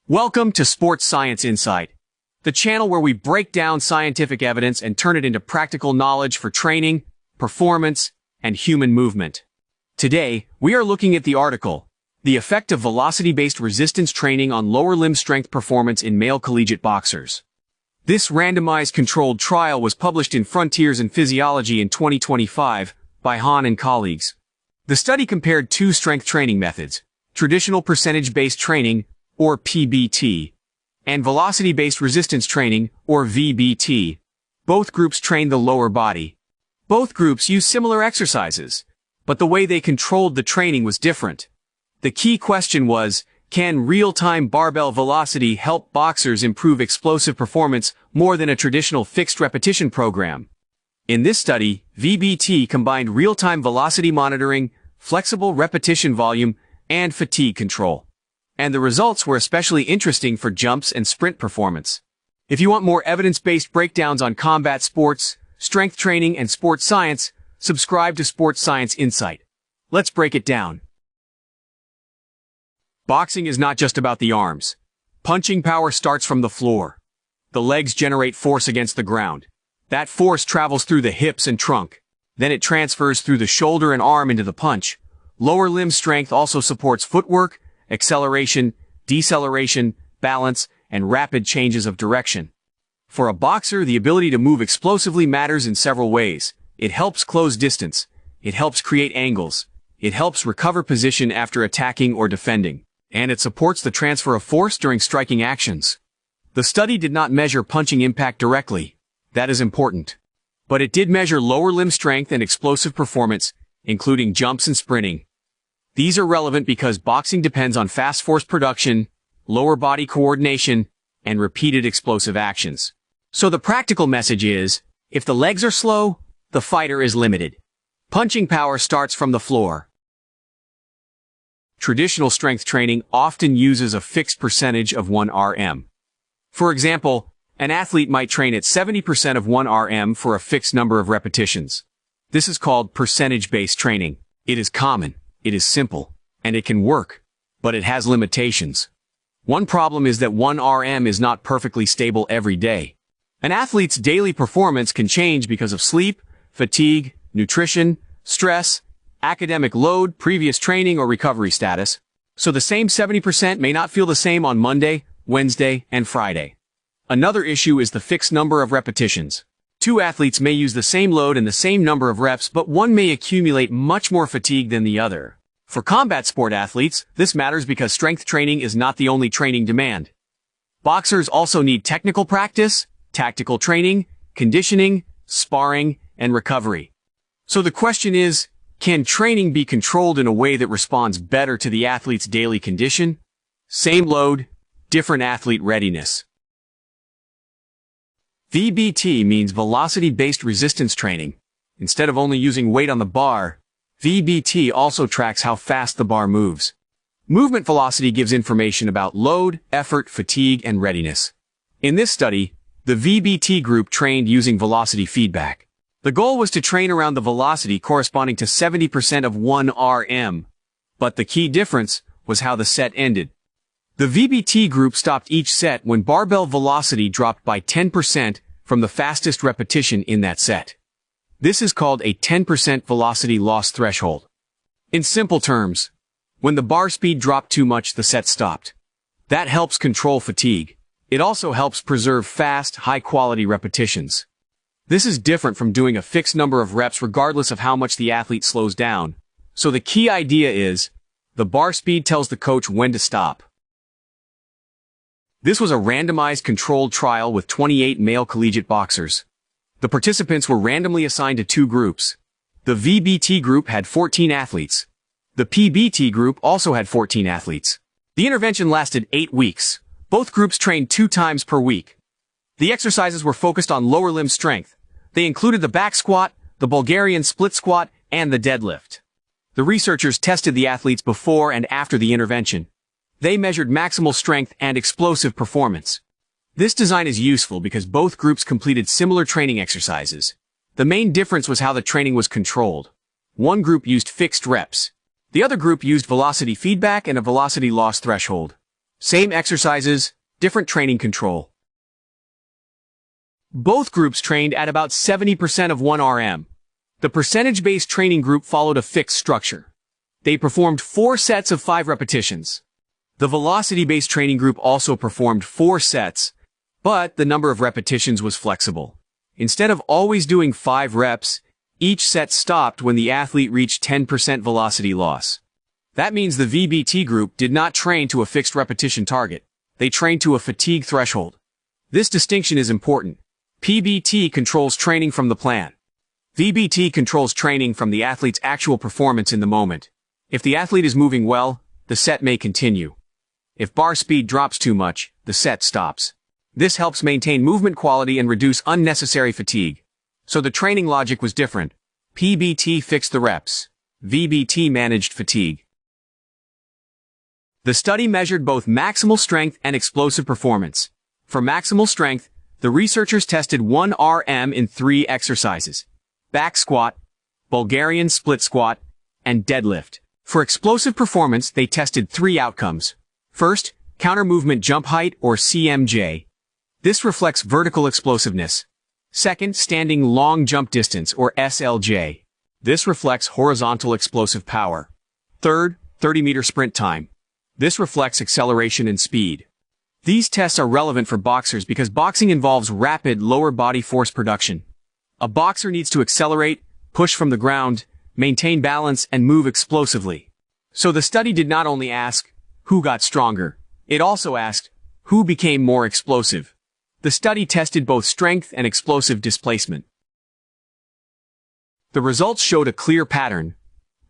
Welcome to Sports Science Insight, the channel where we break down scientific evidence and turn it into practical knowledge for training, performance, and human movement. Today, we are looking at the article, The Effect of Velocity-Based Resistance Training on Lower Limb Strength Performance in Male Collegiate Boxers. This randomized controlled trial was published in Frontiers in Physiology in 2025 by Hahn and colleagues. The study compared two strength training methods, traditional percentage-based training, or PBT, and velocity-based resistance training, or VBT. Both groups trained the lower body. Both groups used similar exercises, but the way they controlled the training was different. The key question was, can real-time barbell velocity help boxers improve explosive performance more than a traditional fixed repetition program? In this study, VBT combined real-time velocity monitoring, flexible repetition volume, and fatigue control. And the results were especially interesting for jumps and sprint performance. If you want more evidence-based breakdowns on combat sports, strength training, and sports science, subscribe to Sports Science Insight. Let's break it down. Boxing is not just about the arms. Punching power starts from the floor. The legs generate force against the ground. That force travels through the hips and trunk. Then it transfers through the shoulder and arm into the punch. Lower limb strength also supports footwork, acceleration, deceleration, balance, and rapid changes of direction. For a boxer, the ability to move explosively matters in several ways. It helps close distance. It helps create angles. It helps recover position after attacking or defending. And it supports the transfer of force during striking actions. The study did not measure punching impact directly. That is important. But it did measure lower limb strength and explosive performance, including jumps and sprinting. These are relevant because boxing depends on fast force production, lower body coordination, and repeated explosive actions. So the practical message is, if the legs are slow, the fighter is limited. Punching power starts from the floor. Traditional strength training often uses a fixed percentage of 1 RM. For example, an athlete might train at 70% of 1 RM for a fixed number of repetitions. This is called percentage-based training. It is common. It is simple, and it can work, but it has limitations. One problem is that 1 RM is not perfectly stable every day. An athlete's daily performance can change because of sleep, fatigue, nutrition, stress, academic load, previous training, or recovery status. So the same 70% may not feel the same on Monday, Wednesday, and Friday. Another issue is the fixed number of repetitions. Two athletes may use the same load and the same number of reps, but one may accumulate much more fatigue than the other. For combat sport athletes, this matters because strength training is not the only training demand. Boxers also need technical practice, tactical training, conditioning, sparring, and recovery. So the question is, can training be controlled in a way that responds better to the athlete's daily condition? Same load, different athlete readiness. VBT means velocity-based resistance training. Instead of only using weight on the bar, VBT also tracks how fast the bar moves. Movement velocity gives information about load, effort, fatigue, and readiness. In this study, the VBT group trained using velocity feedback. The goal was to train around the velocity corresponding to 70% of 1 RM. But the key difference was how the set ended. The VBT group stopped each set when barbell velocity dropped by 10% from the fastest repetition in that set. This is called a 10% velocity loss threshold. In simple terms, when the bar speed dropped too much, the set stopped. That helps control fatigue. It also helps preserve fast, high-quality repetitions. This is different from doing a fixed number of reps regardless of how much the athlete slows down. So the key idea is, the bar speed tells the coach when to stop. This was a randomized controlled trial with 28 male collegiate boxers. The participants were randomly assigned to two groups. The VBT group had 14 athletes. The PBT group also had 14 athletes. The intervention lasted 8 weeks. Both groups trained 2 times per week. The exercises were focused on lower limb strength. They included the back squat, the Bulgarian split squat, and the deadlift. The researchers tested the athletes before and after the intervention. They measured maximal strength and explosive performance. This design is useful because both groups completed similar training exercises. The main difference was how the training was controlled. One group used fixed reps. The other group used velocity feedback and a velocity loss threshold. Same exercises, different training control. Both groups trained at about 70% of 1 RM. The percentage-based training group followed a fixed structure. They performed 4 sets of 5 repetitions. The velocity-based training group also performed 4 sets, but the number of repetitions was flexible. Instead of always doing 5 reps, each set stopped when the athlete reached 10% velocity loss. That means the VBT group did not train to a fixed repetition target. They trained to a fatigue threshold. This distinction is important. PBT controls training from the plan. VBT controls training from the athlete's actual performance in the moment. If the athlete is moving well, the set may continue. If bar speed drops too much, the set stops. This helps maintain movement quality and reduce unnecessary fatigue. So the training logic was different. PBT fixed the reps. VBT managed fatigue. The study measured both maximal strength and explosive performance. For maximal strength, the researchers tested 1 RM in 3 exercises: back squat, Bulgarian split squat, and deadlift. For explosive performance, they tested 3 outcomes. First, counter movement jump height, or CMJ. This reflects vertical explosiveness. Second, standing long jump distance, or SLJ. This reflects horizontal explosive power. Third, 30-meter sprint time. This reflects acceleration and speed. These tests are relevant for boxers because boxing involves rapid lower body force production. A boxer needs to accelerate, push from the ground, maintain balance, and move explosively. So the study did not only ask, who got stronger? It also asked, who became more explosive? The study tested both strength and explosive displacement. The results showed a clear pattern.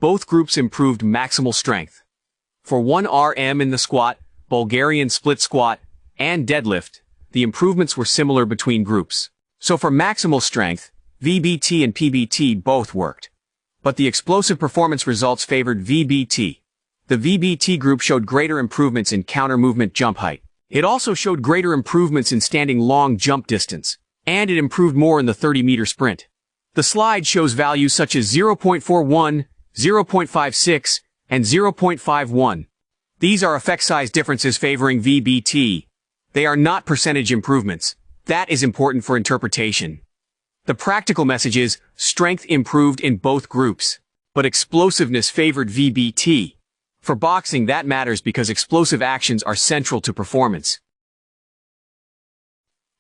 Both groups improved maximal strength. For 1 RM in the squat, Bulgarian split squat, and deadlift, the improvements were similar between groups. So for maximal strength, VBT and PBT both worked. But the explosive performance results favored VBT. The VBT group showed greater improvements in counter movement jump height. It also showed greater improvements in standing long jump distance, and it improved more in the 30-meter sprint. The slide shows values such as 0.41, 0.56, and 0.51. These are effect size differences favoring VBT. They are not percentage improvements. That is important for interpretation. The practical message is, strength improved in both groups, but explosiveness favored VBT. For boxing, that matters because explosive actions are central to performance.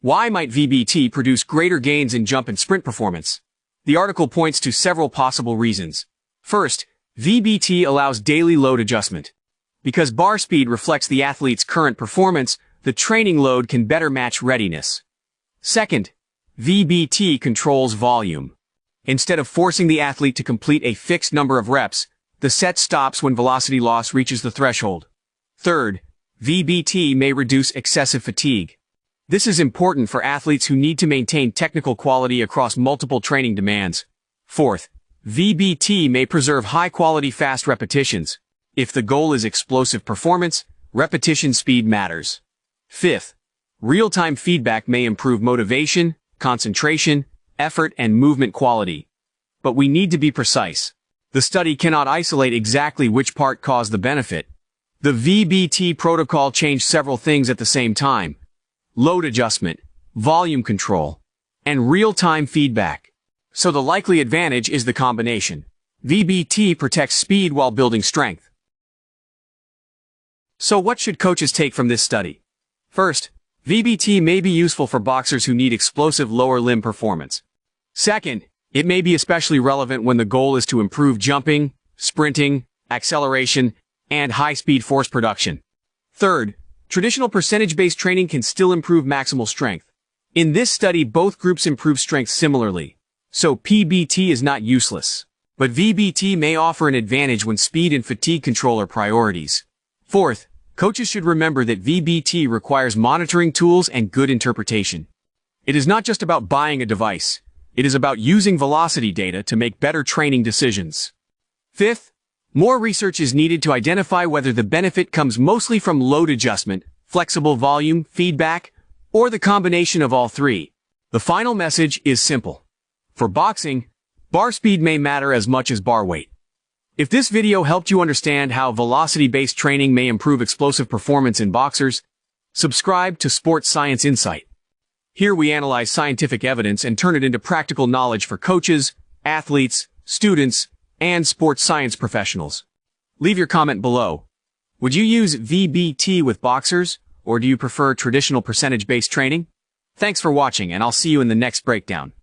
Why might VBT produce greater gains in jump and sprint performance? The article points to several possible reasons. First, VBT allows daily load adjustment. Because bar speed reflects the athlete's current performance, the training load can better match readiness. Second, VBT controls volume. Instead of forcing the athlete to complete a fixed number of reps, the set stops when velocity loss reaches the threshold. Third, VBT may reduce excessive fatigue. This is important for athletes who need to maintain technical quality across multiple training demands. Fourth, VBT may preserve high-quality fast repetitions. If the goal is explosive performance, repetition speed matters. Fifth, real-time feedback may improve motivation, concentration, effort, and movement quality. But we need to be precise. The study cannot isolate exactly which part caused the benefit. The VBT protocol changed several things at the same time: load adjustment, volume control, and real-time feedback. So the likely advantage is the combination. VBT protects speed while building strength. So what should coaches take from this study? First, VBT may be useful for boxers who need explosive lower limb performance. Second, it may be especially relevant when the goal is to improve jumping, sprinting, acceleration, and high-speed force production. Third, traditional percentage-based training can still improve maximal strength. In this study, both groups improve strength similarly. So PBT is not useless. But VBT may offer an advantage when speed and fatigue control are priorities. Fourth, coaches should remember that VBT requires monitoring tools and good interpretation. It is not just about buying a device. It is about using velocity data to make better training decisions. Fifth, more research is needed to identify whether the benefit comes mostly from load adjustment, flexible volume, feedback, or the combination of all three. The final message is simple. For boxing, bar speed may matter as much as bar weight. If this video helped you understand how velocity-based training may improve explosive performance in boxers, subscribe to Sports Science Insight. Here we analyze scientific evidence and turn it into practical knowledge for coaches, athletes, students, and sports science professionals. Leave your comment below. Would you use VBT with boxers, or do you prefer traditional percentage-based training? Thanks for watching, and I'll see you in the next breakdown.